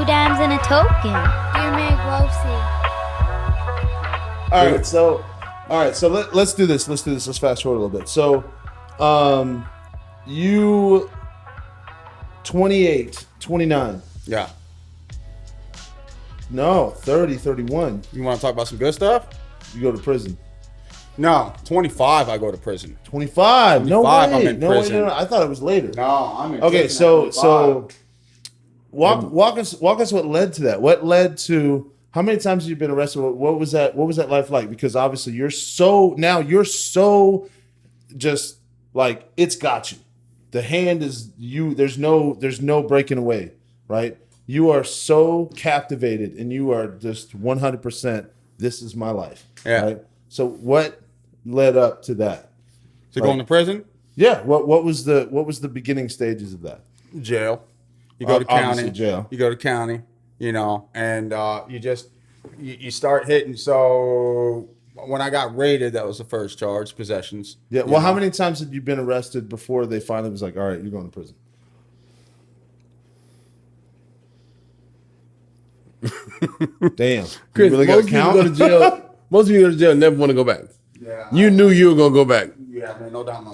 dimes and a token. Dear Meg Rosie. All right, so let's do this. Let's fast forward a little bit. So, you 28, 29. Yeah. No, 30, 31. You want to talk about some good stuff? You go to prison. No, 25 I go to prison. 25. No 25, way. I'm in prison. No. I thought it was later. No, I'm in Okay, prison so at 25. walk us what led to that. What led to how many times have you been arrested? What was that life like? Because obviously you're so just like it's got you. The hand is you. There's no breaking away, right? You are so captivated and you are just 100%. This is my life. Yeah. Right? So what led up to that? So going to prison? Yeah. What was the beginning stages of that? Jail. You go to Obviously county. jail. You go to county, and you start hitting. So when I got raided, that was the first charge, possessions. Yeah. Well, how many times had you been arrested before they finally was like, all right, you're going to prison? Damn. Chris, you really most got people to go to jail. Most people go to jail and never want to go back. Yeah. You knew you were gonna go back. Yeah, man, no doubt in my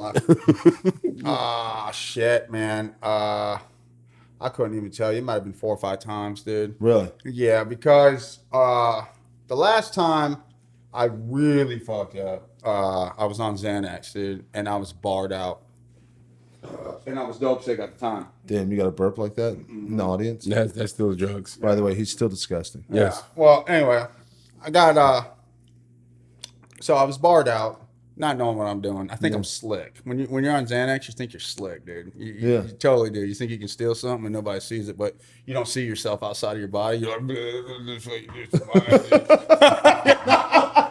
life. Shit, man. I couldn't even tell you. It might have been 4 or 5 times, dude. Really? Yeah, because the last time I really fucked up, I was on Xanax, dude, and I was barred out. And I was dope sick at the time. Damn, you got a burp like that in the audience? That's still drugs. By the way, he's still disgusting. Yes. Yeah. Well, anyway, I got so I was barred out, not knowing what I'm doing. I think I'm slick. When you're on Xanax, you think you're slick, dude. You totally do. You think you can steal something and nobody sees it, but you don't see yourself outside of your body. You're like, this way, this is mine, dude.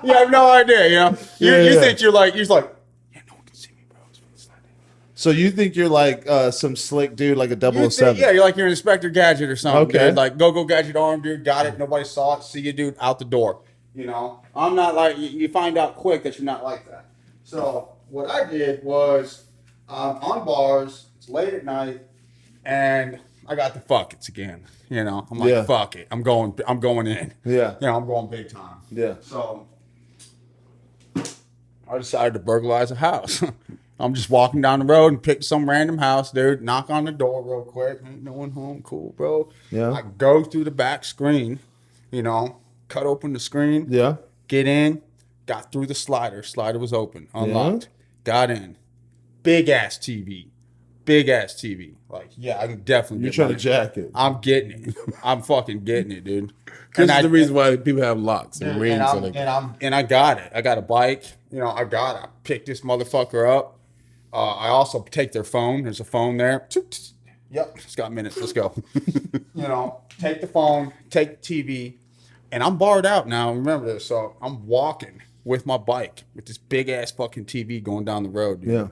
You have no idea, You think you're just like, yeah, no one can see me, bro. It's like that. So you think you're like some slick dude, like a 007? Yeah, you're like you're an Inspector Gadget or something, Okay. dude. Like, go Gadget arm, dude. Got it. Nobody saw it. See you, dude, out the door. I'm not like, you find out quick that you're not like that. So what I did was, on bars, it's late at night, and I got the fuck it's again. I'm like, fuck it. I'm going in. Yeah. I'm going big time. Yeah. So I decided to burglarize a house. I'm just walking down the road and pick some random house, dude. Knock on the door real quick. Ain't no one home. Cool, bro. Yeah. I go through the back screen, cut open the screen. Yeah. Get in. Got through the slider. Slider was open. Unlocked. Got in. Big ass TV. Like, yeah, I can definitely You're get trying money. to jack it. I'm getting it. I'm fucking getting it, dude. This is the reason why people have locks and rings on it. And I got it. I got a bike. I picked this motherfucker up. I also take their phone. There's a phone there. Yep, it's got minutes. Let's go. Take the phone, take the TV, and I'm barred out now. Remember this. So I'm walking with my bike with this big ass fucking TV going down the road, dude. Yeah.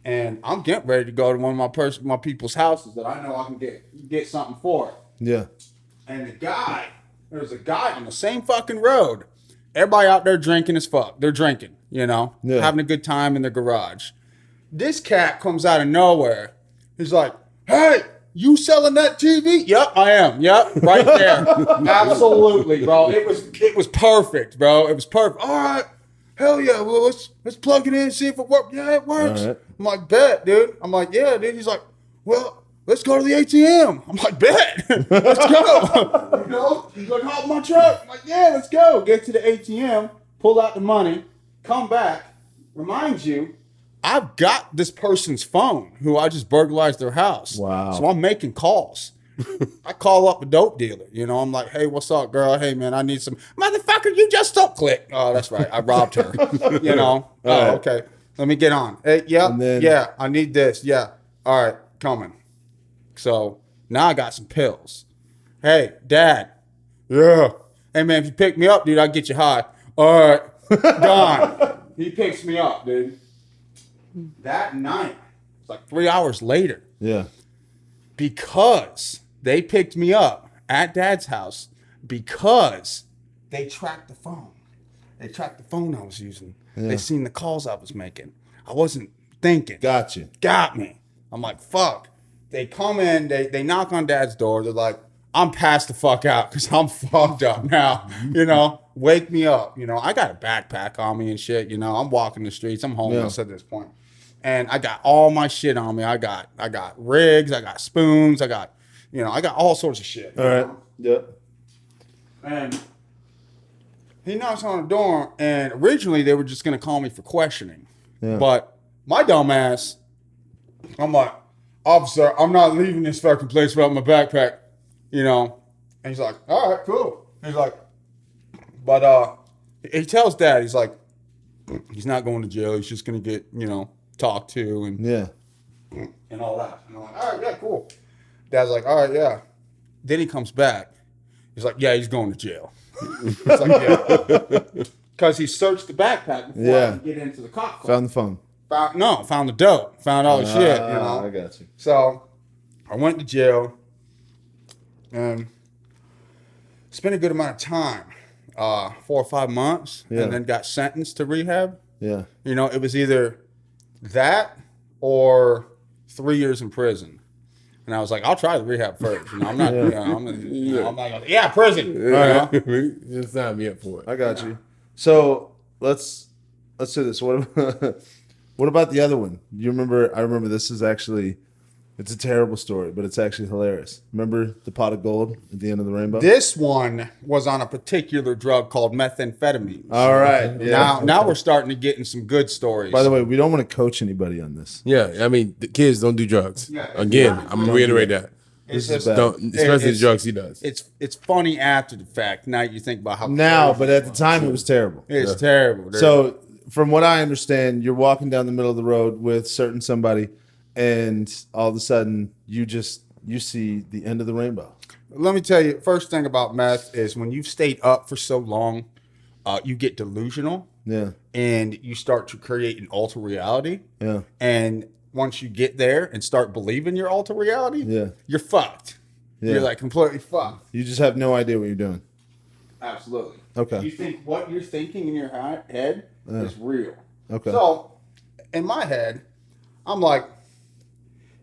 And I'm getting ready to go to one of my people's houses that I know I can get something for. Yeah. And there's a guy on the same fucking road. Everybody out there drinking as fuck. They're drinking, having a good time in their garage. This cat comes out of nowhere. He's like, hey, you selling that TV? Yep, I am. Yep, right there. Absolutely, bro. It was perfect, bro. It was perfect. All right. Hell yeah. Well, let's plug it in and see if it works. Yeah, it works. All right. I'm like, bet, dude. I'm like, yeah, dude. He's like, well, let's go to the ATM. I'm like, bet. Let's go. He's like, hop in my truck. I'm like, yeah, let's go. Get to the ATM, pull out the money, come back. Remind you, I've got this person's phone who I just burglarized their house. Wow. So I'm making calls. I call up a dope dealer. I'm like, hey, what's up, girl? Hey, man, I need some. Motherfucker, you just don't click. Oh, that's right. I robbed her. Oh, okay. Let me get on. Hey, yeah, I need this. Yeah. All right, coming. So now I got some pills. Hey, Dad. Yeah. Hey, man, if you pick me up, dude, I'll get you high. All right. Gone. He picks me up, dude. That night, it's like 3 hours later. Yeah. Because they picked me up at Dad's house because they tracked the phone. They tracked the phone I was using. Yeah. They seen the calls I was making. I wasn't thinking. Got you. Got me. I'm like, fuck. They come in, they knock on Dad's door. They're like, I'm passed the fuck out because I'm fucked up now. Wake me up. I got a backpack on me and shit. I'm walking the streets. I'm homeless at this point. And I got all my shit on me. I got rigs. I got spoons. I got all sorts of shit. All right. Yep. And he knocks on the door. And originally they were just going to call me for questioning. Yeah. But my dumb ass, I'm like, officer, I'm not leaving this fucking place without my backpack. And he's like, all right, cool. He's like, but he tells Dad, he's like, he's not going to jail. He's just going to get, talked to and all that. And I'm like, all right, yeah, cool. Dad's like, all right, yeah. Then he comes back. He's like, yeah, he's going to jail. It's like, yeah. Because he searched the backpack before I could get into the cop car. Found the phone. Found the dope. Found all the shit, I got you. So I went to jail and spent a good amount of time, 4 or 5 months, and then got sentenced to rehab. Yeah. It was either that or 3 years in prison. And I was like, I'll try the rehab first. I'm not, I'm not going, prison. All right. Just sign me up for it. I got you. So let's do this. What about the other one? You remember? I remember this is actually, it's a terrible story, but it's actually hilarious. Remember the pot of gold at the end of the rainbow? This one was on a particular drug called methamphetamine. All right. Yeah. Now we're starting to get in some good stories. By the way, we don't want to coach anybody on this. Yeah, I mean, the kids don't do drugs. Yeah, Again, I'm gonna reiterate that. It's This is just, bad. Don't, especially the drugs he does. it's funny after the fact. Now you think about how Now, crazy but at the time it was terrible. it's terrible. So, from what I understand, you're walking down the middle of the road with certain somebody, and all of a sudden you see the end of the rainbow. let me tell you, first thing about meth is when you've stayed up for so long, you get delusional. Yeah. And you start to create an alter reality. Yeah. And once you get there and start believing your alter reality, you're fucked. Yeah. You're like completely fucked. You just have no idea what you're doing. Absolutely. Okay. You think what you're thinking in your head is real. Okay. So, in my head, I'm like,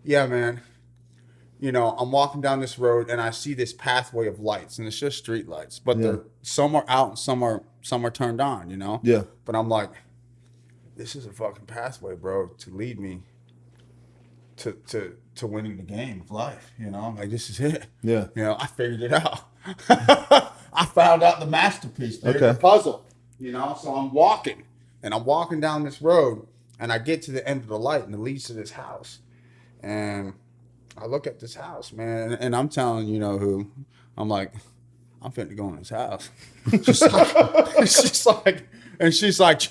yeah, man. I'm walking down this road and I see this pathway of lights, and it's just street lights, but some are out and some are turned on. Yeah. But I'm like, this is a fucking pathway, bro, to lead me to winning the game of life. I'm like, this is it. Yeah. I figured it out. I found out the masterpiece, dude, Okay. the puzzle. So I'm walking down this road, and I get to the end of the light, and it leads to this house. And I look at this house, man, and I'm telling who. I'm like, I'm finna go in this house. She's like,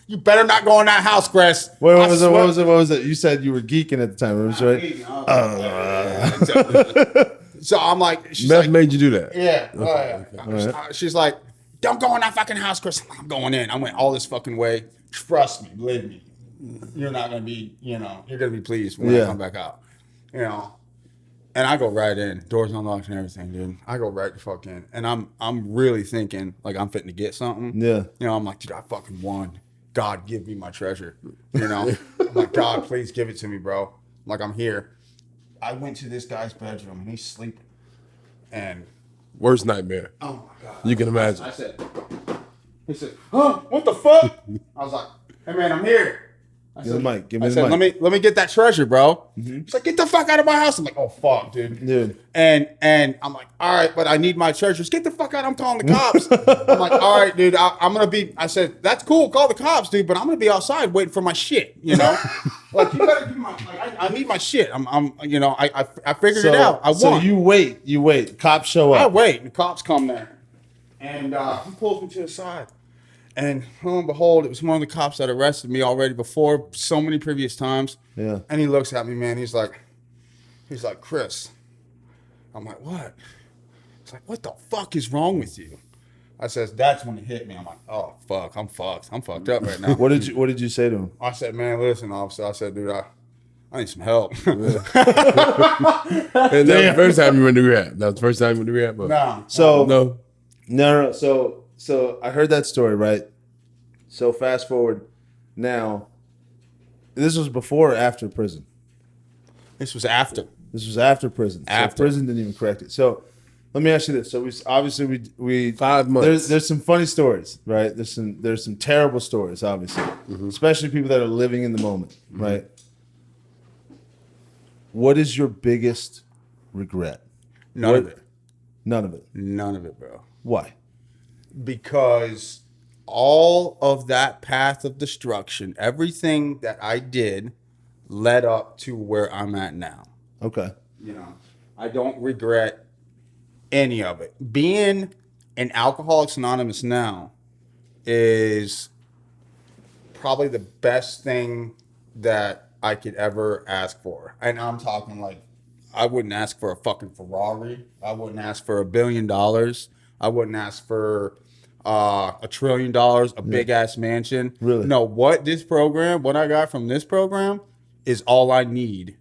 you better not go in that house, Chris. Wait, what was it? You said you were geeking at the time, right? So I'm like, she's Meth like, made you do that. yeah. right. She's like, don't go in that fucking house, Chris. I'm going in. I went all this fucking way. Trust me, believe me. You're not gonna be, you're gonna be pleased when I come back out. And I go right in. Doors unlocked and everything, dude. I go right the fuck in. And I'm really thinking like I'm fitting to get something. Yeah. I'm like, dude, I fucking won. God, give me my treasure. I'm like, God, please give it to me, bro. I'm like, I'm here. I went to this guy's bedroom and he's sleeping. And Worst nightmare. oh my God. You can imagine. He said, huh, what the fuck? I was like, hey man, I'm here. Give me the mic. Give me I the said, mic. let me get that treasure, bro. He's like, get the fuck out of my house. I'm like, oh fuck, dude. Dude. And I'm like, all right, but I need my treasures. Get the fuck out. I'm calling the cops. I'm like, all right, dude. I'm gonna be. I said, that's cool. Call the cops, dude. But I'm gonna be outside waiting for my shit. Like you better give my. Like, I need my shit. I figured it out. I won. So you wait. Cops show I up. wait, and the cops come there, and he pulls me to the side, and lo and behold, it was one of the cops that arrested me already before so many previous times. Yeah. And he looks at me, man. He's like, Chris. I'm like, what? He's like, what the fuck is wrong with you? I says, that's when it hit me. I'm like, oh fuck, I'm fucked. I'm fucked up right now. What did you say to him? I said, man, listen, officer. I said, dude, I need some help. And that was the first time you went to rehab. That was the first time you went to rehab. But No. So no. So I heard that story, right? So fast forward now. This was before or after prison? This was after. This was after prison. So After. prison didn't even correct it. So Let me ask you this. So we obviously we 5 months. There's some funny stories, right? There's some terrible stories, obviously, especially people that are living in the moment, right? What is your biggest regret? None of it. None of it. None of it, bro. Why? Because all of that path of destruction, everything that I did led up to where I'm at now. Okay. You know, I don't regret any of it. Being an Alcoholics Anonymous now is probably the best thing that I could ever ask for. And I'm talking like, I wouldn't ask for a fucking Ferrari. I wouldn't ask for $1 billion. I wouldn't ask for $1 trillion, a big ass mansion. Really? No, what I got from this program is all I need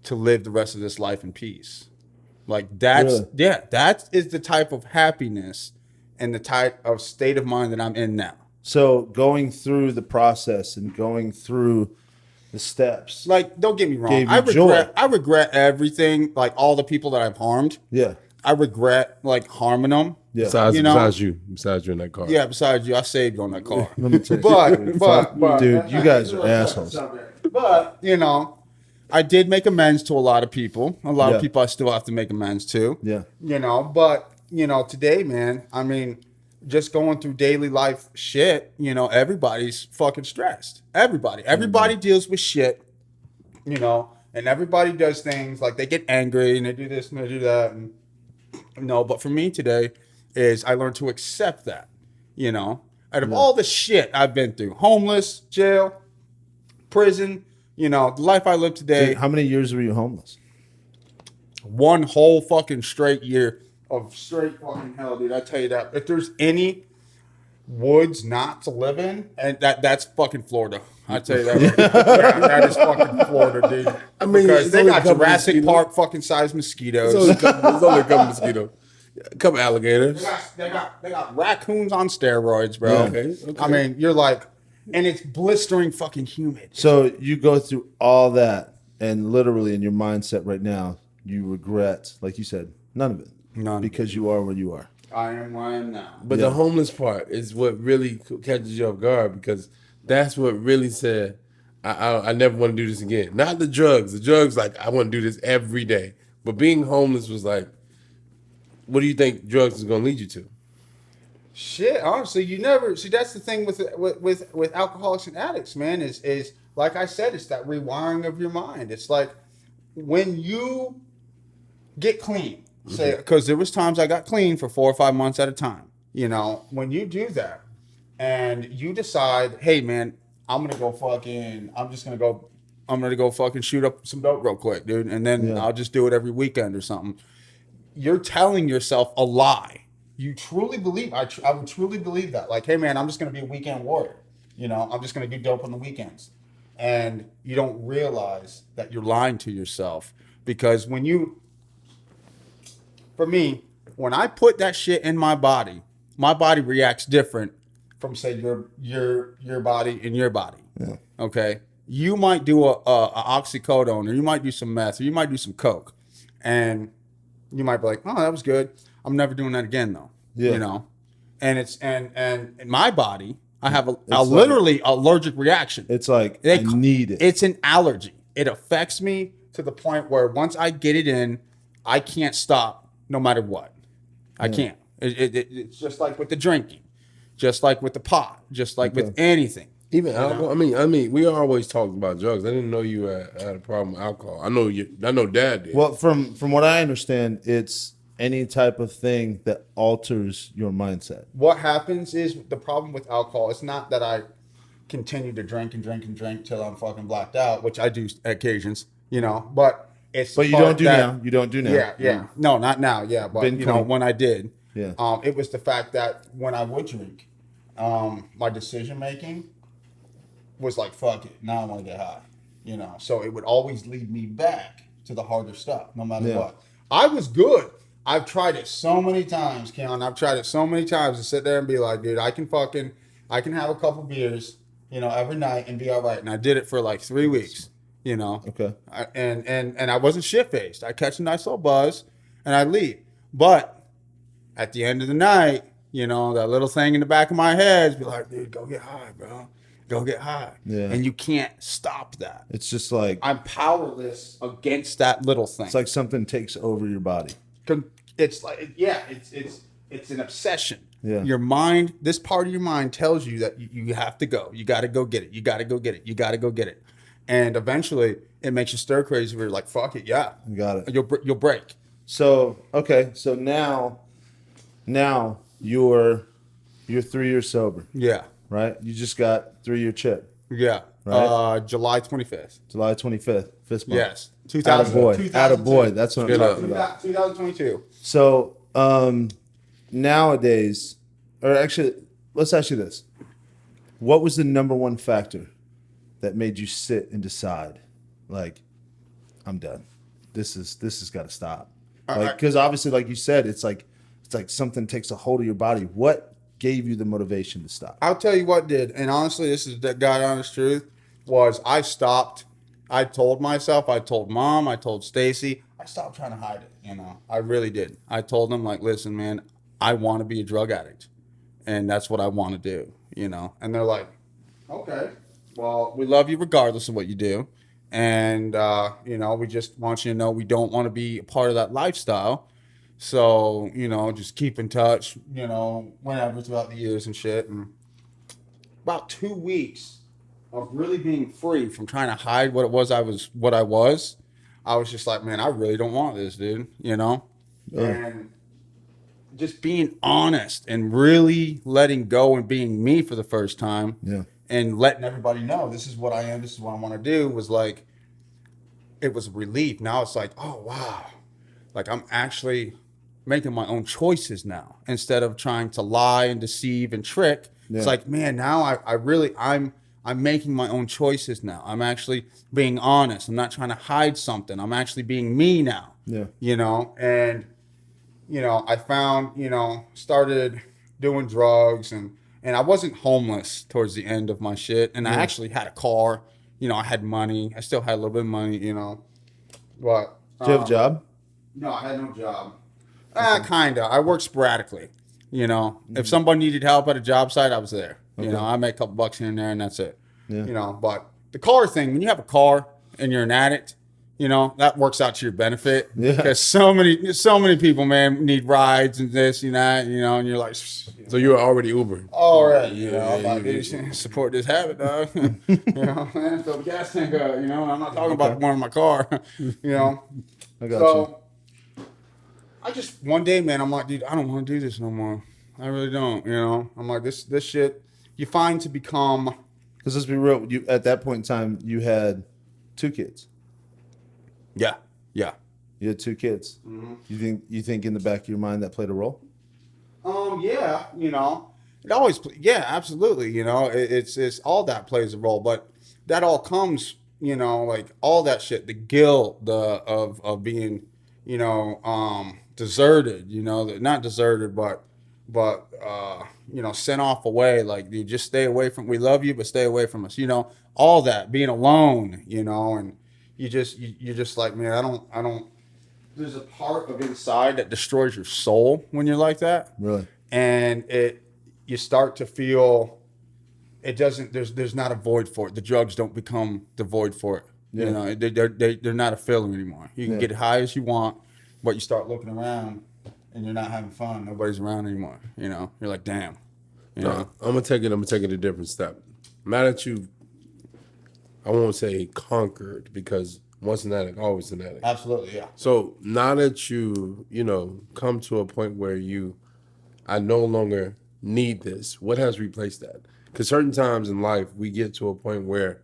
to live the rest of this life in peace. Like that is the type of happiness and the type of state of mind that I'm in now. So going through the process and going through the steps. Like, don't get me wrong. Gave you joy. I regret everything, like all the people that I've harmed. Yeah. I regret like harming them. Yeah. Besides you in that car. Yeah, besides you, I saved you on that car. Let me tell you. But Dude, you guys are assholes. But, you know, I did make amends to a lot of people. A lot Yeah. of people I still have to make amends to. Yeah. You know, but, you know, today, man, I mean, just going through daily life shit, you know, everybody's fucking stressed. Everybody deals with shit, you know, and everybody does things like they get angry and they do this and they do that. And, no, but for me today is I learned to accept that, you know, out of all the shit I've been through, homeless, jail, prison, you know, the life I live today. Dude, how many years were you homeless? One whole fucking straight year of straight fucking hell, dude. I tell you that. If there's any woods not to live in, and that's fucking Florida. I tell you that. Yeah, that is fucking Florida, dude. I mean, because it's they only got a couple Jurassic mosquitoes. Park fucking size mosquitoes. There's only a couple mosquitoes. A couple alligators. They got raccoons on steroids, bro. Yeah. Okay. I mean, you're like, and it's blistering fucking humid. So you go through all that, and literally in your mindset right now, you regret, like you said, none of it. None. Because you are where you are. I am where I am now. But the homeless part is what really catches you off guard, because that's what really said, I never want to do this again. Not the drugs. The drugs, like, I want to do this every day. But being homeless was like, what do you think drugs is going to lead you to? Shit, honestly, you never see. That's the thing with alcoholics and addicts, man. Is like I said, it's that rewiring of your mind. It's like when you get clean. Say, because there was times I got clean for 4 or 5 months at a time. You know, when you do that, and you decide, hey, man, I'm gonna go fucking shoot up some dope real quick, dude, and then I'll just do it every weekend or something. You're telling yourself a lie. You truly believe, I would truly believe that. Like, hey, man, I'm just going to be a weekend warrior. You know, I'm just going to do dope on the weekends. And you don't realize that you're lying to yourself. Because for me, when I put that shit in my body reacts different from, say, your body and your body. Yeah. Okay? You might do a oxycodone, or you might do some meth, or you might do some coke. And you might be like, oh, that was good. I'm never doing that again, though. Yeah. You know, and it's and in my body, I have a like- literally allergic reaction. It's like, I need it. It's an allergy. It affects me to the point where once I get it in, I can't stop no matter what. I can't. It's just like with the drinking, just like with the pot, just like with anything. Even alcohol. I mean, we always talked about drugs. I didn't know you had a problem with alcohol. I know Dad did. Well, from what I understand, it's any type of thing that alters your mindset. What happens is the problem with alcohol. It's not that I continue to drink and drink and drink till I'm fucking blacked out, which I do at occasions, you know. But it's But you don't do now. You don't do now. Yeah. No, not now. Yeah, but Been you know clean. when I did, Yeah. it was the fact that when I would drink, my decision making was like, fuck it, now I want to get high, you know. So it would always lead me back to the harder stuff, no matter what. I was good. I've tried it so many times, Keon. I've tried it so many times to sit there and be like, dude, I can have a couple beers, you know, every night and be all right. And I did it for like 3 weeks, you know. Okay. And I wasn't shit faced. I catch a nice little buzz and I leave. But at the end of the night, you know, that little thing in the back of my head is be like, dude, go get high, bro. Go get high. Yeah. And you can't stop that. It's just like I'm powerless against that little thing. it's like something takes over your body. It's like, yeah, it's an obsession. Yeah. Your mind, this part of your mind tells you that you have to go. You got to go get it. You got to go get it. You got to go get it. And eventually, it makes you stir crazy. Where you're like, fuck it, yeah, You got it. You'll break. So okay, so now you're 3 years sober, Yeah, right? You just got 3-year chip, yeah. Right. July 25th. July 25th, fist bump. Yes, Attaboy. That's what I'm Good talking about. 2022. So nowadays, or actually, let's ask you this: what was the number one factor that made you sit and decide, like, I'm done. This has got to stop. Like, because obviously, like you said, it's like something takes a hold of your body. What gave you the motivation to stop? I'll tell you what did, and honestly, this is the God honest truth, was I stopped. I told myself, I told Mom, I told Stacy, I stopped trying to hide it, you know. I really did. I told them, like, listen, man, I want to be a drug addict, and that's what I want to do, you know. And they're like, okay, well, we love you regardless of what you do, and, you know, we just want you to know we don't want to be a part of that lifestyle. So, you know, just keep in touch, you know, whenever throughout the years and shit. And about 2 weeks of really being free from trying to hide what I was just like, man, I really don't want this, dude, you know? And just being honest and really letting go and being me for the first time. Yeah. And letting everybody know this is what I am, this is what I want to do, was like, it was a relief. Now it's like, oh, wow. Like, I'm actually making my own choices now instead of trying to lie and deceive and trick. Yeah. It's like, man, now I'm making my own choices now. I'm actually being honest. I'm not trying to hide something. I'm actually being me now. Yeah. You know, and, you know, I found, you know, started doing drugs and I wasn't homeless towards the end of my shit. And I actually had a car, you know, I had money. I still had a little bit of money, you know, but. Do you have a job? No, I had no job. Kinda. I worked sporadically. You know, if somebody needed help at a job site, I was there. You know, I make a couple bucks here and there, and that's it. Yeah. You know, but the car thing, when you have a car and you're an addict, you know, that works out to your benefit. Yeah. Because so many people, man, need rides and this and that, you know, and you're like, So you were already Ubering. all right, you know, I'm yeah, like, yeah, dude, support this habit, dog. You know, man, fill the gas tank up, you know, I'm not talking about the one in my car, you know. I got you. I just, one day, man, I'm like, dude, I don't want to do this no more. I really don't, you know. I'm like, this shit, you find to become. Because let's be real, you at that point in time, you had 2 kids. Yeah. You had 2 kids. Mm-hmm. You think in the back of your mind that played a role? Yeah, you know, it always, yeah, absolutely. You know, it's all that plays a role, but that all comes, you know, like all that shit, the guilt, of being, you know, deserted, you know, not deserted, but you know, sent off away. Like, you just stay away from, we love you, but stay away from us, you know, all that, being alone, you know, and you're just like, man, I don't, there's a part of inside that destroys your soul when you're like that. Really? And you start to feel, it doesn't, there's not a void for it. The drugs don't become the void for it. Yeah. You know, they're not a filler anymore. You can get high as you want, but you start looking around and you're not having fun. Nobody's around anymore. You know, you're like, damn. You know? I'm gonna take it a different step. Now that you, I won't say conquered, because once an addict, always an addict. Absolutely, yeah. So now that you know, come to a point where I no longer need this, what has replaced that? Because certain times in life, we get to a point where,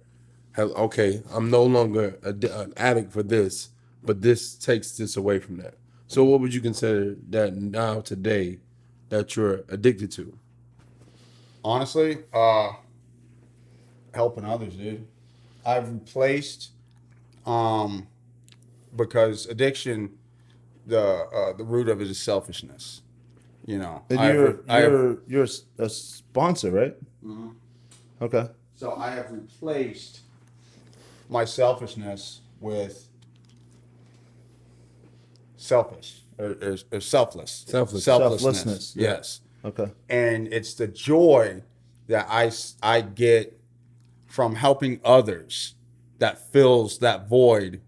okay, I'm no longer an addict for this, but this takes this away from that. So what would you consider that now today that you're addicted to? Honestly, helping others, dude. I've replaced, because addiction, the root of it is selfishness. You know, And you're a sponsor, right? Mm-hmm. Okay. So I have replaced my selfishness with selfish. or selfless. Selfless. Selflessness, yeah. Yes. Okay. And it's the joy that I get from helping others that fills that void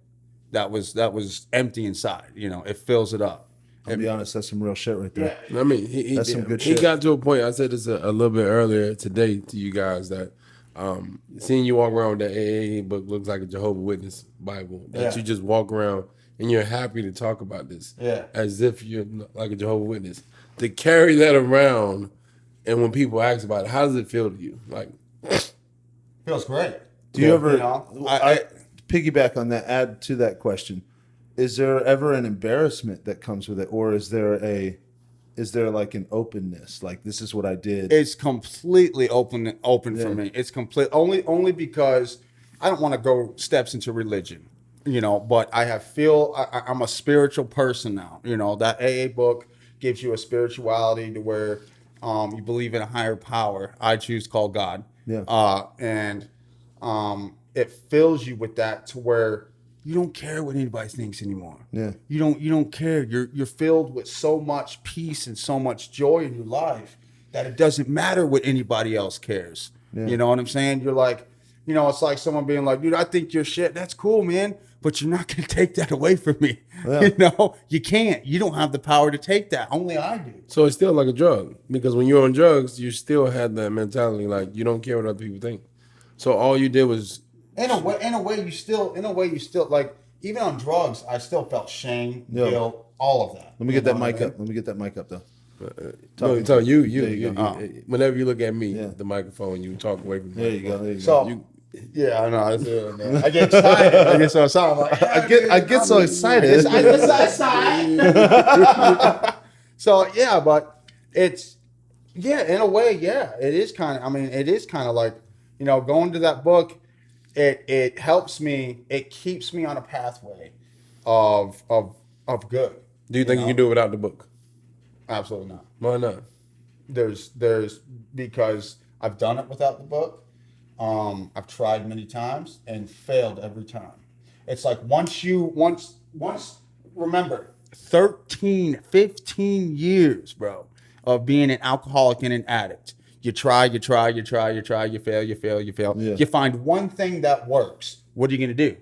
that was empty inside. You know, it fills it up. I'll be honest, that's some real shit right there. Yeah. I mean, he That's some good he shit. got to a point. I said this a little bit earlier today to you guys that seeing you walk around with that AA book looks like a Jehovah's Witness Bible. That Yeah. you just walk around and you're happy to talk about this, Yeah. as if you're like a Jehovah's Witness. To carry that around, and when people ask about it, how does it feel to you? Like, Feels great. Do you ever I piggyback on that? Add to that question: is there ever an embarrassment that comes with it, or is there like an openness? Like, this is what I did. it's completely open for me. It's complete only because I don't want to go steps into religion, you know. But I'm a spiritual person now. You know, that AA book gives you a spirituality to where you believe in a higher power. I choose to call God. Yeah. And it fills you with that to where you don't care what anybody thinks anymore. Yeah. You don't care. You're filled with so much peace and so much joy in your life that it doesn't matter what anybody else cares. Yeah. You know what I'm saying? You're like, you know, it's like someone being like, dude, I think you're shit. That's cool, man. But you're not gonna take that away from me. Yeah. You know, you can't. You don't have the power to take that. Only I do. so it's still like a drug, because when you're on drugs, you still had that mentality like you don't care what other people think. So all you did was In a way, you still like, even on drugs, I still felt shame, Yeah. guilt, all of that. Let me get that mic up. Let me get that mic up though. no, so you, There you go. whenever you look at me, Yeah. the microphone, you talk away from the There you microphone. go. There you go. So, You- yeah, I know. I get excited. I get so excited. I'm like, I get so excited. I get so excited. So yeah, but it's in a way, it is kind of. I mean, it is kind of like, you know, going to that book. It helps me. It keeps me on a pathway of good. Do you think you can do it without the book? Absolutely not. Why not? There's because I've done it without the book. I've tried many times and failed every time. It's like once remember 13, 15 years, bro, of being an alcoholic and an addict. You try, you fail. Yeah. You find one thing that works. What are you gonna do?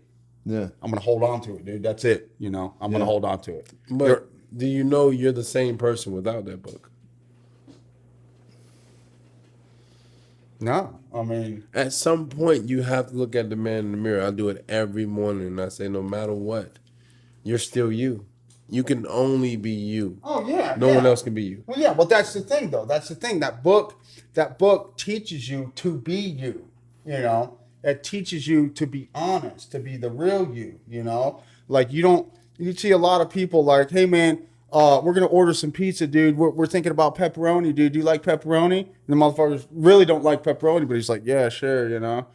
Yeah. I'm gonna hold on to it, dude. That's it. You know, I'm gonna hold on to it. But do you know you're the same person without that book? No, I mean, At some point, you have to look at the man in the mirror. I do it every morning, and I say, no matter what, you're still you. You can only be you. oh yeah, No one else can be you. Well, yeah, well, that's the thing, though. That's the thing. That book teaches you to be you. You know, it teaches you to be honest, to be the real you. You know, like you see a lot of people like, hey man, we're gonna order some pizza, dude. We're thinking about pepperoni, dude. Do you like pepperoni? And the motherfuckers really don't like pepperoni, but he's like, yeah, sure, you know,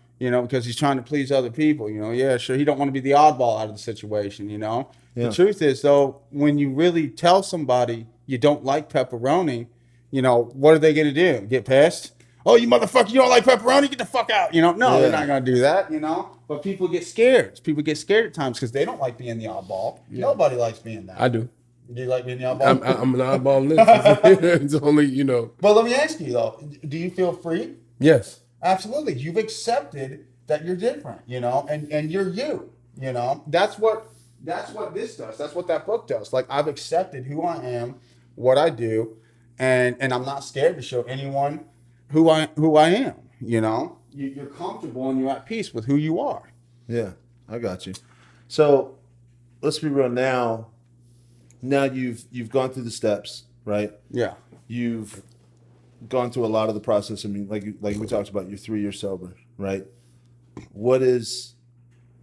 because he's trying to please other people. You know, yeah, sure. He don't want to be the oddball out of the situation. You know. Yeah. The truth is, though, when you really tell somebody you don't like pepperoni, you know, what are they going to do? Get pissed? Oh, you motherfucker, you don't like pepperoni? Get the fuck out. You know, no, they're not going to do that, you know. But people get scared. People get scared at times because they don't like being the oddball. Nobody likes being that. I do. Do you like being the oddball? I'm an oddball list. It's only, you know. But let me ask you, though, do you feel free? Yes. Absolutely. You've accepted that you're different, you know, and you're you, you know. That's what this does. That's what that book does. Like, I've accepted who I am, what I do, and I'm not scared to show anyone who I am, you know. You're comfortable and you're at peace with who you are. Yeah, I got you. So let's be real now. Now you've gone through the steps, right? Yeah. You've gone through a lot of the process. I mean, like we talked about, you're 3 years sober, right? What does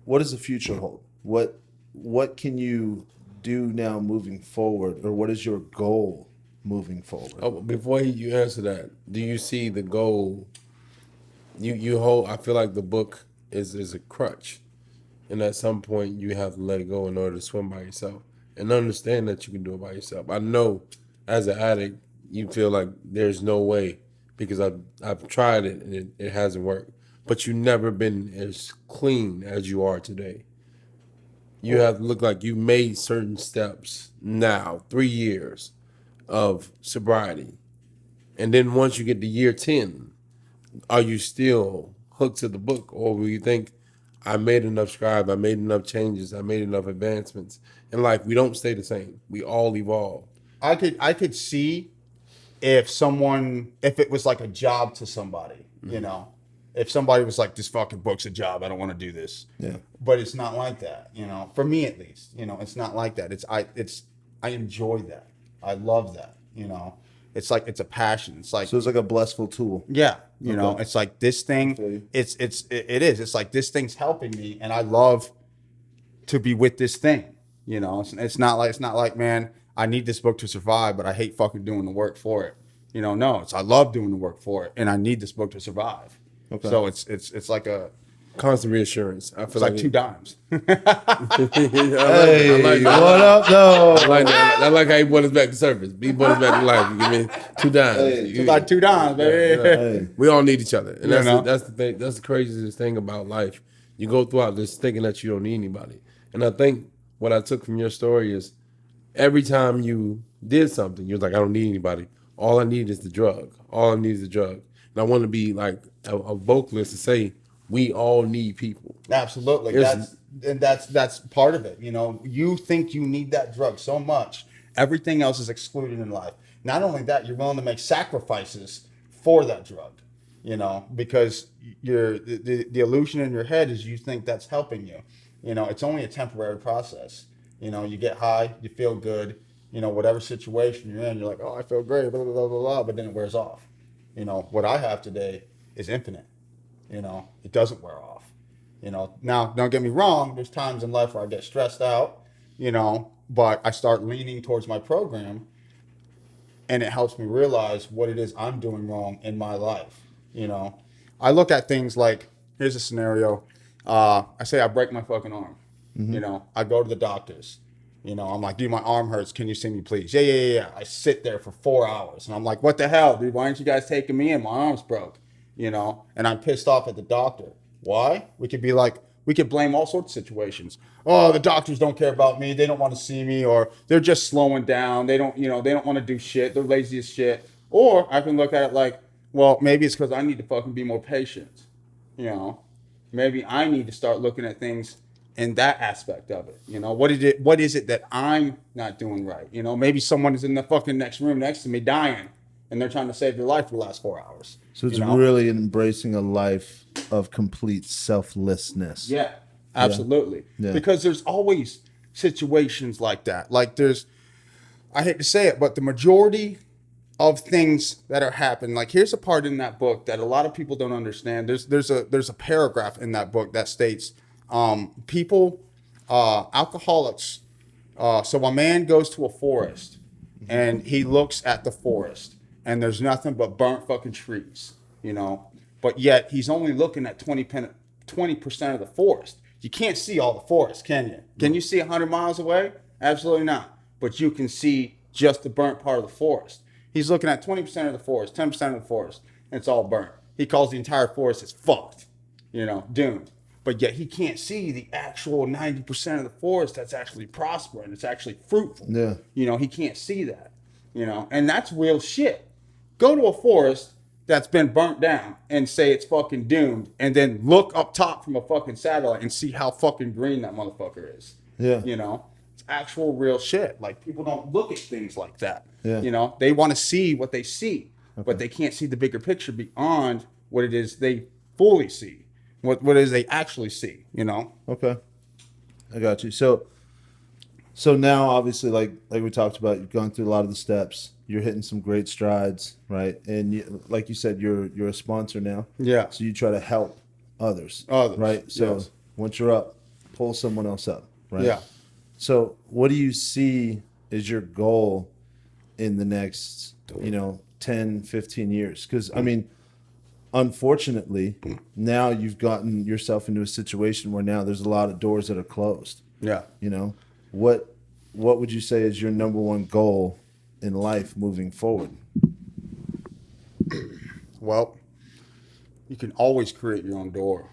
the future hold? What can you do now moving forward, or what is your goal moving forward? Oh, before you answer that, do you see the goal? You hold. I feel like the book is a crutch, and at some point you have to let it go in order to swim by yourself and understand that you can do it by yourself. I know, as an addict, you feel like there's no way because I've tried it and it hasn't worked. But you've never been as clean as you are today. you have to look like you made certain steps now, 3 years of sobriety. And then once you get to year 10, are you still hooked to the book? Or will you think, I made enough strides, I made enough changes, I made enough advancements? In life, we don't stay the same. We all evolve. I could see if it was like a job to somebody, you know, if somebody was like, this fucking book's a job, I don't want to do this. Yeah. But it's not like that, you know, for me at least, you know, it's not like that. I enjoy that. I love that, you know, it's like, it's a passion. It's like, So it's like a blissful tool. yeah, you know, Okay. it's like this thing, feel you. it's like this thing's helping me and I love to be with this thing, you know, it's not like, man, I need this book to survive, but I hate fucking doing the work for it. You know, no, I love doing the work for it and I need this book to survive. Okay. So it's like Constant reassurance. I feel it's like two dimes. I Hey, like that. what up, though? I like that. I like how he brought us back to service. He brought us back to life. You give me 2 dimes. Hey, It's like two dimes, baby. Hey. We all need each other, and You know? that's the thing. That's the craziest thing about life. You go throughout this thinking that you don't need anybody, and I think what I took from your story is every time you did something, you're like, I don't need anybody. All I need is the drug. All I need is the drug. And I want to be like a vocalist to say we all need people. Absolutely. Here's- That's part of it. You know, you think you need that drug so much, everything else is excluded in life. Not only that, you're willing to make sacrifices for that drug, you know, because the illusion in your head is you think that's helping you. You know, it's only a temporary process. You know, you get high, you feel good, you know, whatever situation you're in, you're like, oh, I feel great, blah, blah, blah, blah, blah, but then it wears off. You know, what I have today is infinite. You know, it doesn't wear off. You know, now, don't get me wrong, there's times in life where I get stressed out, you know, but I start leaning towards my program and it helps me realize what it is I'm doing wrong in my life. You know, I look at things like, here's a scenario. I say I break my fucking arm. You know, I go to the doctors. You know, I'm like, dude, my arm hurts. Can you see me, please? Yeah. I sit there for 4 hours. And I'm like, what the hell, dude? Why aren't you guys taking me in? My arm's broke. You know, and I'm pissed off at the doctor. Why? We could blame all sorts of situations. Oh, the doctors don't care about me. They don't want to see me, or they're just slowing down. They don't want to do shit. They're lazy as shit. Or I can look at it like, well, maybe it's because I need to fucking be more patient. You know, maybe I need to start looking at things in that aspect of it. You know, what is it that I'm not doing right? You know, maybe someone is in the fucking next room next to me dying and they're trying to save their life for the last 4 hours. So it's you know? really embracing a life of complete selflessness. Yeah, absolutely. Yeah. Because there's always situations like that. Like I hate to say it, but the majority of things that are happening, like here's a part in that book that a lot of people don't understand. There's a paragraph in that book that states, alcoholics. So a man goes to a forest and he looks at the forest and there's nothing but burnt fucking trees, you know, but yet he's only looking at 20% of the forest. You can't see all the forest, can you? Can you see 100 miles away? Absolutely not. But you can see just the burnt part of the forest. He's looking at 20% of the forest, 10% of the forest, and it's all burnt. He calls the entire forest as fucked, you know, doomed. But yet he can't see the actual 90% of the forest that's actually prospering. It's actually fruitful. Yeah. You know, he can't see that, you know, and that's real shit. Go to a forest that's been burnt down and say it's fucking doomed, and then look up top from a fucking satellite and see how fucking green that motherfucker is. Yeah. You know, it's actual real shit. Like, people don't look at things like that. Yeah. You know, they want to see what they see, but they can't see the bigger picture beyond what it is they fully see, what it is they actually see, you know? Okay. I got you. So now obviously like we talked about, you've gone through a lot of the steps. You're hitting some great strides, right? And like you said, you're a sponsor now. Yeah. So you try to help others. Others, Right? So yes. once you're up, pull someone else up, right? Yeah. So what do you see as your goal in the next, 10, 15 years? Because, I mean, unfortunately, now you've gotten yourself into a situation where now there's a lot of doors that are closed. Yeah. You know, what would you say is your number one goal in life moving forward? Well, you can always create your own door.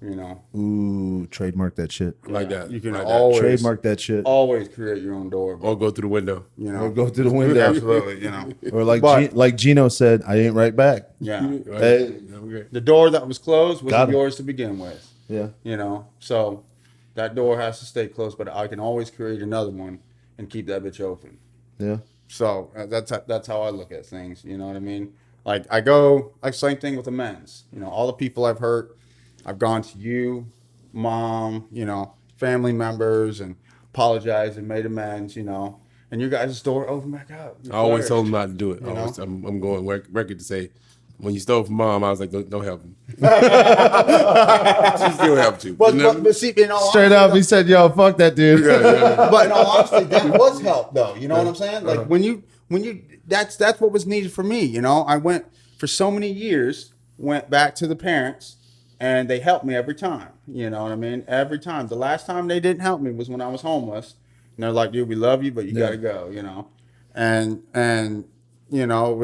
You know, Ooh, trademark that shit. Like that. you can like always Trademark that shit. always create your own door. Or go through the window. You know, Or go through the window. Absolutely. You know, Or like But- like Gino said, I ain't right back. yeah. Right? Hey. Okay. The door that was closed Got wasn't him. yours to begin with. Yeah. You know, so that door has to stay closed, but I can always create another one and keep that bitch open. Yeah. So that's how I look at things. You know what I mean? Like I go, like same thing with amends. You know, all the people I've hurt, I've gone to you, mom, you know, family members, and apologized and made amends. You know, and you guys' door open back up. I always told him not to do it. You Always, know? I'm going record to say, when you stole from mom, I was like, don't help him. She still helped you. But see, in all Straight honesty, up, he said, "Yo, fuck that dude." but in all honesty, that was help, though. You know what I'm saying? Like when you, that's what was needed for me. You know, I went for so many years, went back to the parents, and they helped me every time. You know what I mean? Every time. The last time they didn't help me was when I was homeless, and they're like, "Dude, we love you, but you gotta go." You know, and you know,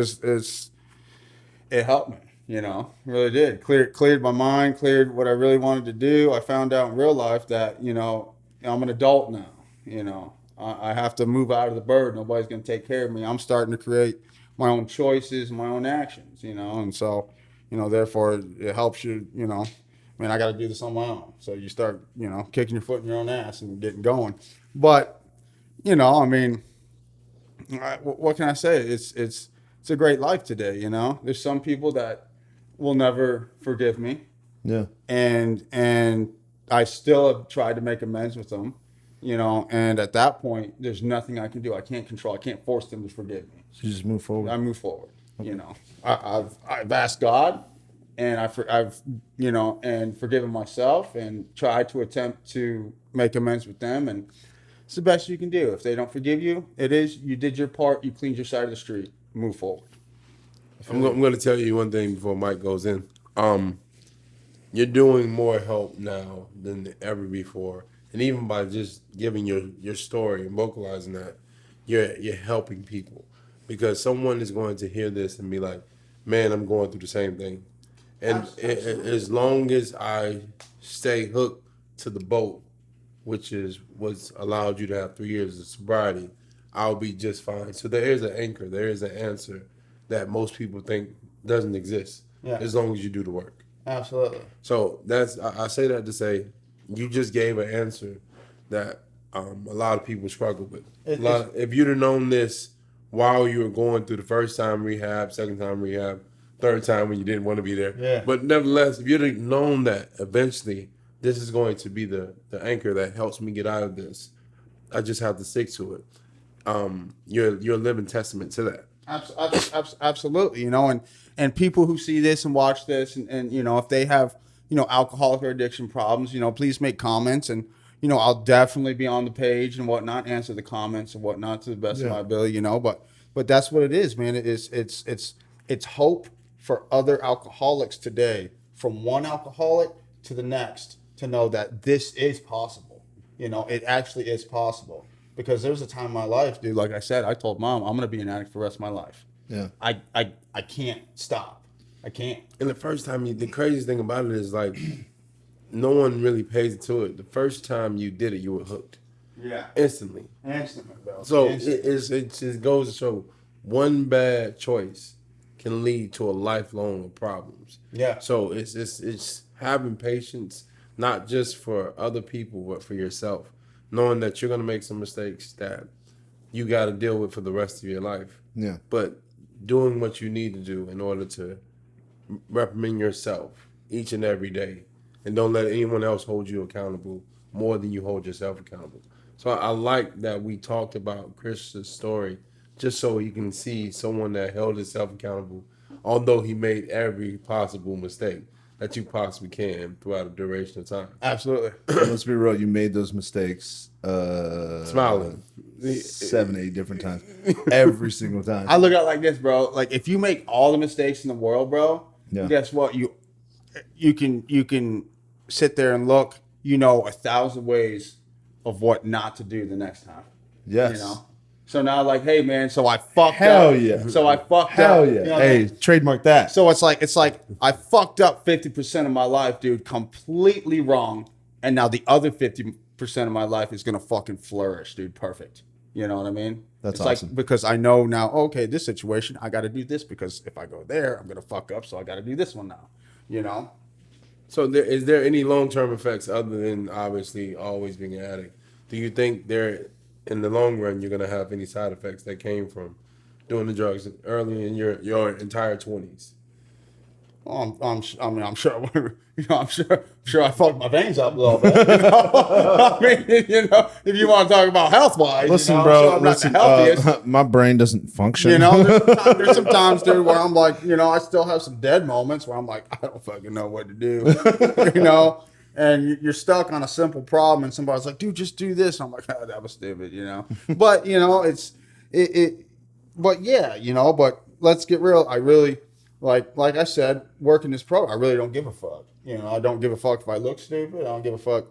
it helped me. You know, it really did. Cleared my mind, cleared what I really wanted to do. I found out in real life that, you know, I'm an adult now. You know, I have to move out of the burden. Nobody's going to take care of me. I'm starting to create my own choices, my own actions, you know, and so, you know, therefore it helps you, you know, I mean, I got to do this on my own. So you start, you know, kicking your foot in your own ass and getting going. But, you know, I mean, what can I say? It's a great life today, you know. There's some people that will never forgive me, Yeah. and I still have tried to make amends with them, you know. And at that point, there's nothing I can do. I can't control. I can't force them to forgive me. So you just move forward. I move forward. You know, I've asked God, and I've you know, and forgiven myself, and tried to attempt to make amends with them, and it's the best you can do. If they don't forgive you, you did your part. You cleaned your side of the street. Move forward. I'm going to tell you one thing before Mike goes in. You're doing more help now than ever before, and even by just giving your story and vocalizing that, you're helping people, because someone is going to hear this and be like, "Man, I'm going through the same thing," and as long as I stay hooked to the boat, which is what's allowed you to have 3 years of sobriety, I'll be just fine. So there is an anchor, there is an answer that most people think doesn't exist, as long as you do the work. Absolutely. So I say that to say, you just gave an answer that a lot of people struggle with. If you'd have known this while you were going through the first time rehab, second time rehab, third time when you didn't want to be there, but nevertheless, if you'd have known that eventually this is going to be the anchor that helps me get out of this, I just have to stick to it. You're a living testament to that. Absolutely, you know, and people who see this and watch this, and you know, if they have, you know, alcoholic or addiction problems, you know, please make comments, and you know, I'll definitely be on the page and whatnot, answer the comments and whatnot to the best of my ability, you know. But that's what it is, man. It's hope for other alcoholics today, from one alcoholic to the next, to know that this is possible. You know, it actually is possible. Because there was a time in my life, dude, like I said, I told mom, I'm going to be an addict for the rest of my life. Yeah. I can't stop. I can't. And the first time the craziest thing about it is, like, no one really pays it to it. The first time you did it, you were hooked. Yeah. Instantly. Instantly, bro. So it just goes to show, one bad choice can lead to a lifelong of problems. Yeah. So it's having patience, not just for other people, but for yourself. Knowing that you're going to make some mistakes that you got to deal with for the rest of your life. Yeah. But doing what you need to do in order to reprimand yourself each and every day. And don't let anyone else hold you accountable more than you hold yourself accountable. So I like that we talked about Chris's story, just so you can see someone that held himself accountable, although he made every possible mistake that you possibly can throughout a duration of time. Absolutely. Let's be real. You made those mistakes. Smiling. 7-8 different times. Every single time. I look at it like this, bro. Like, if you make all the mistakes in the world, bro, Yeah. guess what? You can sit there and look, you know, 1,000 ways of what not to do the next time. Yes. You know? So now, like, hey, man, so I fucked Hell up. yeah. So I fucked Hell up. yeah. You know what I Hey, mean? trademark that. So it's like I fucked up 50% of my life, dude, completely wrong. And now the other 50% of my life is gonna fucking flourish, dude. Perfect. You know what I mean? That's it's awesome. like because I know now, okay, this situation, I gotta do this because if I go there, I'm gonna fuck up, so I gotta do this one now. You know? So is there any long-term effects other than obviously always being an addict? Do you think there, in the long run, you're gonna have any side effects that came from doing the drugs early in your entire 20s? Well, I mean, I'm sure, you know, I'm sure I fucked my veins up a little bit. You know? I mean, you know, if you want to talk about health wise, Listen, you know, bro. I'm not the healthiest. My brain doesn't function. You know, there's some times, dude, where I'm like, you know, I still have some dead moments where I'm like, I don't fucking know what to do. You know, and you're stuck on a simple problem, and somebody's like, dude, just do this. I'm like, oh, that was stupid, you know. But you know, but yeah, you know. But let's get real. I really like I said, working this pro, I really don't give a fuck. You know, I don't give a fuck if I look stupid. I don't give a fuck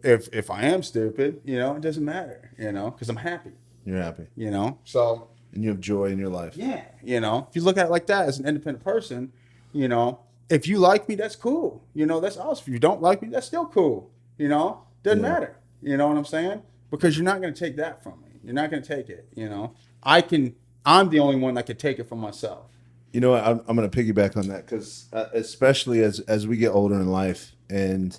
if I am stupid. You know, it doesn't matter. You know, because I'm happy. You're happy. You know, so. And you have joy in your life. Yeah, you know, if you look at it like that as an independent person, you know, if you like me, that's cool. You know, that's awesome. If you don't like me, that's still cool. You know, doesn't matter. You know what I'm saying? Because you're not going to take that from me. You're not going to take it. You know, I'm the only one that could take it from myself. You know what? I'm going to piggyback on that because especially as we get older in life and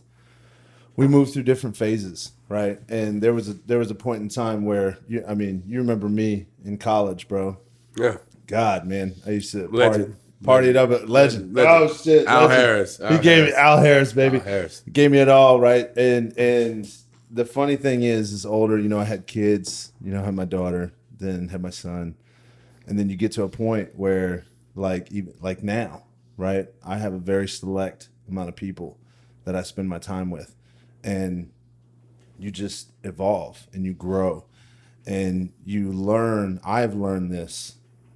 we move through different phases, right? And there was a point in time where you remember me in college, bro. Yeah. God, man, I used to Legend. party it up at legend. Legend. Oh shit, Al legend. Harris. He gave me Al Harris, baby. Al Harris. He gave me it all, right? And the funny thing is older, you know, I had kids, you know, I had my daughter, then had my son, and then you get to a point where even now, right? I have a very select amount of people that I spend my time with. And you just evolve and you grow and you learn. I've learned this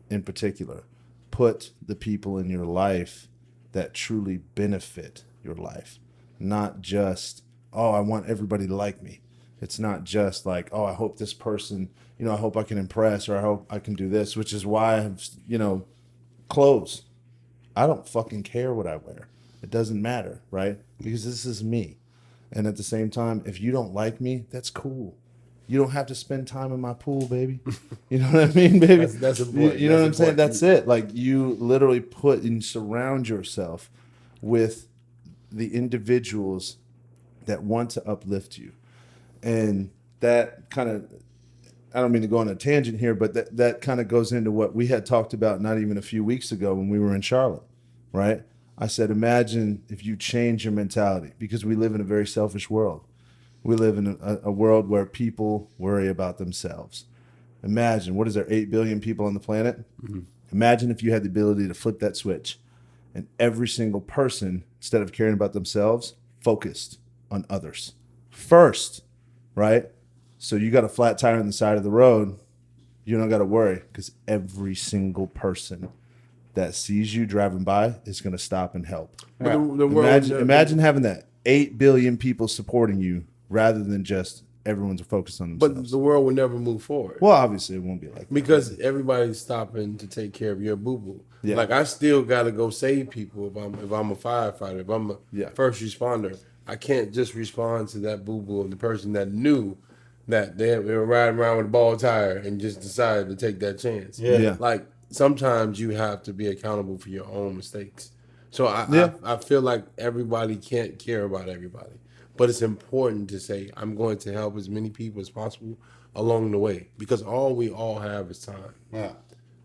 in particular. Put the people in your life that truly benefit your life, not just, oh, I want everybody to like me. It's not just like, oh, I hope this person, you know, I hope I can impress or I hope I can do this, which is why I have, you know, clothes. I don't fucking care what I wear. It doesn't matter, right? Because this is me. And at the same time, if you don't like me, that's cool. You don't have to spend time in my pool, baby. You know what I mean, baby? That's important. You know what I'm That's saying? important. That's it. Like you literally put and surround yourself with the individuals that want to uplift you. And that kind of, I don't mean to go on a tangent here, but that kind of goes into what we had talked about not even a few weeks ago when we were in Charlotte, right? I said, imagine if you change your mentality, because we live in a very selfish world. We live in a world where people worry about themselves. Imagine, what is there, 8 billion people on the planet? Mm-hmm. Imagine if you had the ability to flip that switch and every single person, instead of caring about themselves, focused on others first, right? So you got a flat tire on the side of the road, you don't got to worry because every single person that sees you driving by is going to stop and help. But the world, Imagine having that 8 billion people supporting you rather than just everyone's focused on themselves. But the world will never move forward. Well, obviously it won't be like that. Because everybody's stopping to take care of your boo boo. Yeah. Like I still gotta go save people if I'm a firefighter, if I'm a first responder. I can't just respond to that boo boo of the person that knew that they were riding around with a bald tire and just decided to take that chance. Yeah. Like sometimes you have to be accountable for your own mistakes. So I feel like everybody can't care about everybody. But it's important to say, I'm going to help as many people as possible along the way. Because all we all have is time. Yeah.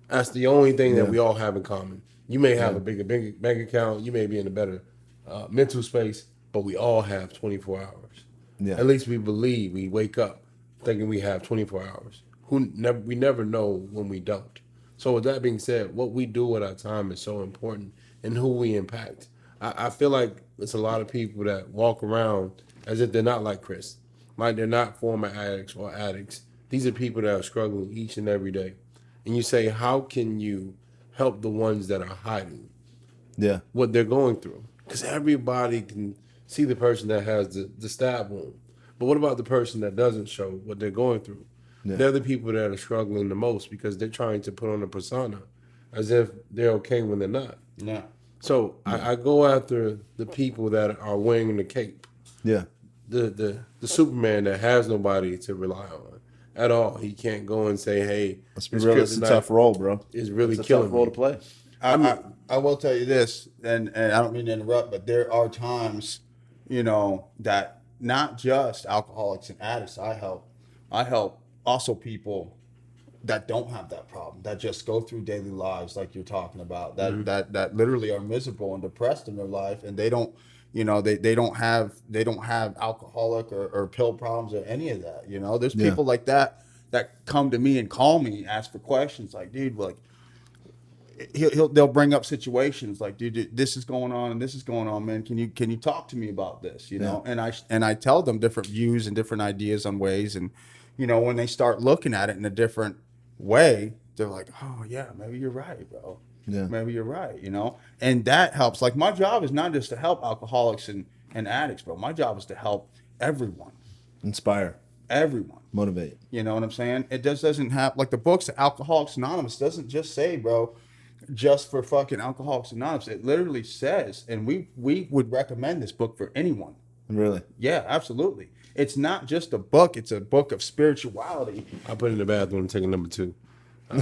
That's the only thing that we all have in common. You may have a bigger bank account. You may be in a better mental space. But we all have 24 hours. Yeah. At least we believe. We wake up thinking we have 24 hours. We never know when we don't. So with that being said, what we do with our time is so important and who we impact. I feel like it's a lot of people that walk around as if they're not like Chris. Like they're not former addicts or addicts. These are people that are struggling each and every day. And you say, how can you help the ones that are hiding what they're going through? Because everybody can see the person that has the stab wound. But what about the person that doesn't show what they're going through? Yeah. they're the people that are struggling the most because they're trying to put on a persona as if they're okay when they're not. Yeah. So I go after the people that are wearing the cape, Yeah. the Superman that has nobody to rely on at all. He can't go and say, "Hey, Let's be this real. It's a kryptonite tough role, bro. is really It's a killing tough role me." to play. I will tell you this, and I don't mean to interrupt, but there are times, that not just alcoholics and addicts I help also people that don't have that problem, that just go through daily lives like you're talking about, that literally are miserable and depressed in their life, and they don't, they don't have alcoholic or pill problems or any of that. There's Yeah. people like that come to me and call me, ask for questions, like, dude, like, they'll bring up situations like, dude, this is going on and this is going on, man. Can you talk to me about this? And I tell them different views and different ideas on ways, and when they start looking at it in a different way, they're like, oh yeah, maybe you're right, bro. Yeah. Maybe you're right. And that helps. Like, my job is not just to help alcoholics and addicts, bro. My job is to help everyone. Inspire. Everyone. Motivate. You know what I'm saying? It just doesn't have, like, the books Alcoholics Anonymous doesn't just say, bro, just for fucking Alcoholics Anonymous. It literally says, and we would recommend this book for anyone. Really? Yeah, absolutely. It's not just a book; it's a book of spirituality. I put it in the bathroom and take a number 2. I'll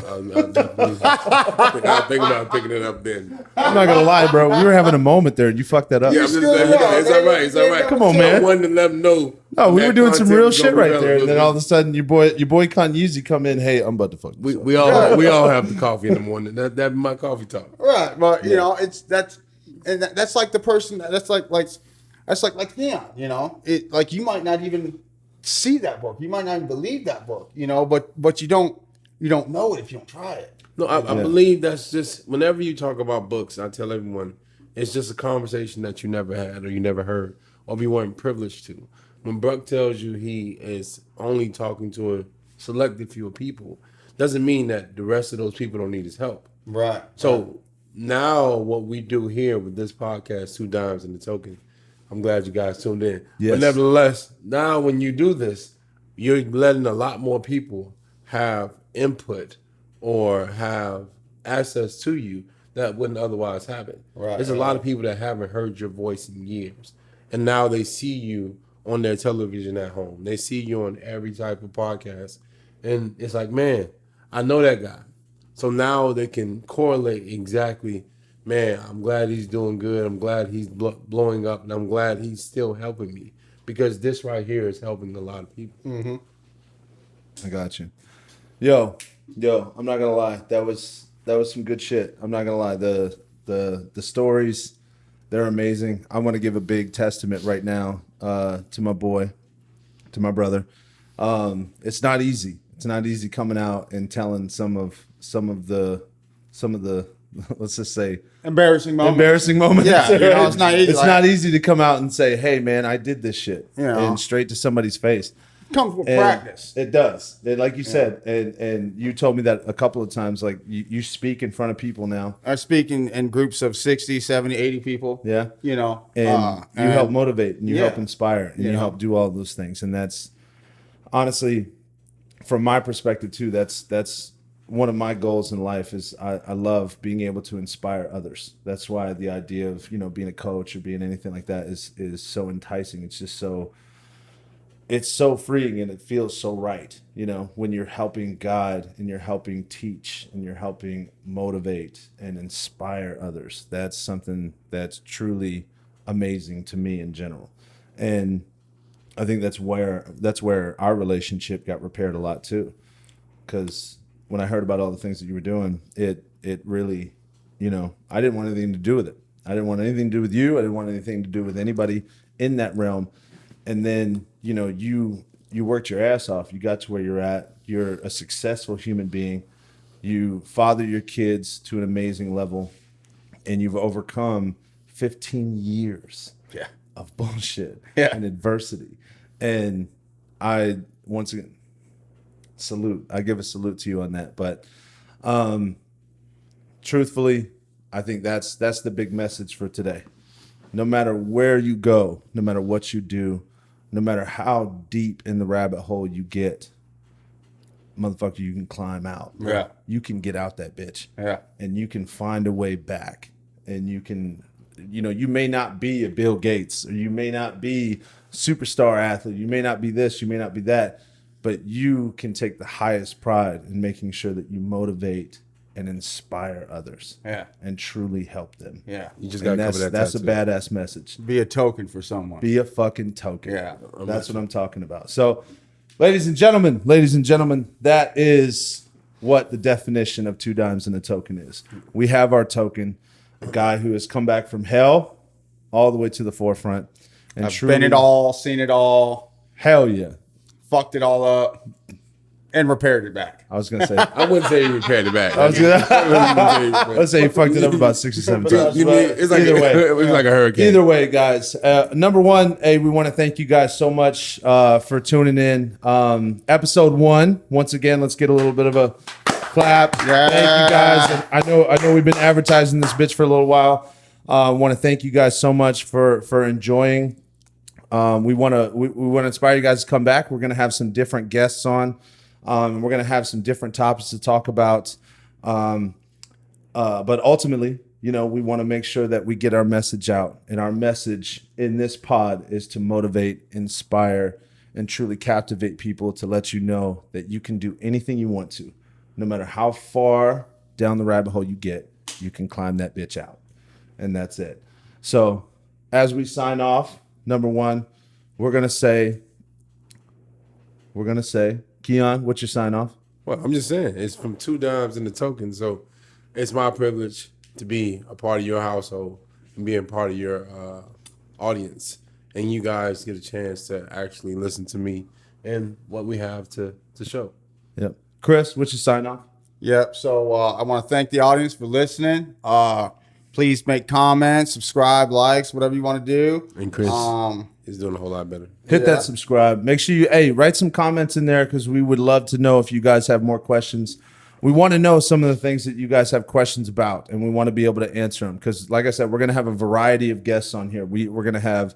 think about picking it up then. I'm not gonna lie, bro. We were having a moment there, and you fucked that up. Yeah, I'm just saying, it's all right. It's all right. Come on, I man. wanted to let them know. No, we that were doing some content real was shit gonna be right there, and relevant. then all of a sudden, your boy Kanye come in. Hey, I'm about to fuck. This up. We all have the coffee in the morning. That's my coffee talk. Right, but that's like the person that's like Leon. It, like, you might not even see that book, you might not even believe that book, but you don't know it if you don't try it. No, I believe that's just, whenever you talk about books, I tell everyone it's just a conversation that you never had or you never heard or you weren't privileged to. When Buck tells you he is only talking to a selected few people, doesn't mean that the rest of those people don't need his help. Right. So now what we do here with this podcast, 2 Dimes and the Token, I'm glad you guys tuned in. Yes. But nevertheless, now when you do this, you're letting a lot more people have input or have access to you that wouldn't otherwise happen. Right, There's a lot of people that haven't heard your voice in years. And now they see you on their television at home. They see you on every type of podcast. And it's like, man, I know that guy. So now they can correlate exactly, man, I'm glad he's doing good. I'm glad he's blowing up. And I'm glad he's still helping me. Because this right here is helping a lot of people. Mm-hmm. I got you. Yo, I'm not gonna lie. That was some good shit. I'm not gonna lie. The stories, they're amazing. I want to give a big testament right now to my boy, to my brother. It's not easy. It's not easy coming out and telling some of the let's just say Embarrassing moments. Yeah, it's not easy. It's not easy to come out and say, "Hey, man, I did this shit," and straight to somebody's face. Comes with And practice. It does. Like you said, and you told me that a couple of times, like you speak in front of people now. I speak in groups of 60, 70, 80 people. Yeah. And you help motivate and you help yeah. inspire and you help do all those things. And that's honestly, from my perspective too, that's one of my goals in life is I love being able to inspire others. That's why the idea of, being a coach or being anything like that is so enticing. It's just it's so freeing and it feels so right, when you're helping guide and you're helping teach and you're helping motivate and inspire others. That's something that's truly amazing to me in general. And I think that's where our relationship got repaired a lot too. Because when I heard about all the things that you were doing, it really, I didn't want anything to do with it. I didn't want anything to do with you. I didn't want anything to do with anybody in that realm. And then, you worked your ass off. You got to where you're at. You're a successful human being. You father your kids to an amazing level. And you've overcome 15 years of bullshit and adversity. And I, once again, I give a salute to you on that. But truthfully, I think that's the big message for today. No matter where you go, no matter what you do, no matter how deep in the rabbit hole you get, motherfucker, you can climb out. Yeah. You can get out that bitch. Yeah. And you can find a way back. And you can, you may not be a Bill Gates, or you may not be superstar athlete. You may not be this, you may not be that, but you can take the highest pride in making sure that you motivate and inspire others. Yeah. And truly help them. Yeah. You just got to cover that. That's a tattoo. badass message. Be a token for someone. Be a fucking token. Yeah. That's what I'm talking about. So, ladies and gentlemen, that is what the definition of 2 dimes and a token is. We have our token, a guy who has come back from hell all the way to the forefront. And I've been it all, seen it all, Hell yeah. fucked it all up, and repaired it back. I was going to say. I wouldn't say he repaired it back. Let's say he fucked it up about 6 or 7 times. It's like Either way. it was like a hurricane. Either way, guys. Number one, we want to thank you guys so much for tuning in. Episode 1. Once again, let's get a little bit of a clap. Yeah. Thank you guys. And I know we've been advertising this bitch for a little while. I want to thank you guys so much for enjoying. We want to inspire you guys to come back. We're going to have some different guests on. We're going to have some different topics to talk about. But ultimately, we want to make sure that we get our message out. And our message in this pod is to motivate, inspire, and truly captivate people to let you know that you can do anything you want to. No matter how far down the rabbit hole you get, you can climb that bitch out. And that's it. So as we sign off, number one, we're going to say, Keon, what's your sign off? Well, I'm just saying, it's from 2 dimes and a token. So it's my privilege to be a part of your household and being part of your audience. And you guys get a chance to actually listen to me and what we have to show. Yep. Chris, what's your sign off? Yep. So I want to thank the audience for listening. Please make comments, subscribe, likes, whatever you want to do. And Chris is doing a whole lot better. Hit that subscribe. Make sure you, write some comments in there because we would love to know if you guys have more questions. We want to know some of the things that you guys have questions about, and we want to be able to answer them. Because, like I said, we're going to have a variety of guests on here. We're going to have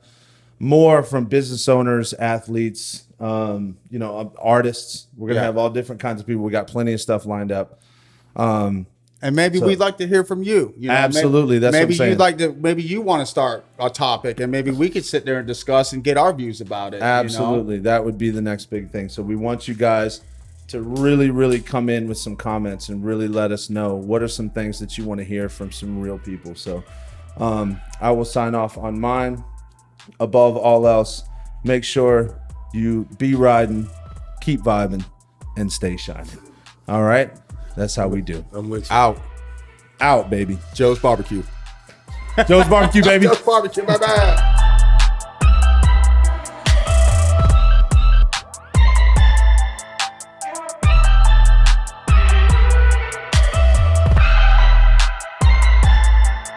more from business owners, athletes, artists. We're going to have all different kinds of people. We got plenty of stuff lined up. And maybe we'd like to hear from you. Absolutely, that's what I'm saying. Maybe you want to start a topic, and maybe we could sit there and discuss and get our views about it. Absolutely, that would be the next big thing. So we want you guys to really, really come in with some comments and really let us know what are some things that you want to hear from some real people. So I will sign off on mine. Above all else, make sure you be riding, keep vibing, and stay shining. All right? That's how we do. I'm with you. Out, baby. Joe's Barbecue. Joe's Barbecue, baby. Joe's Barbecue, bye-bye.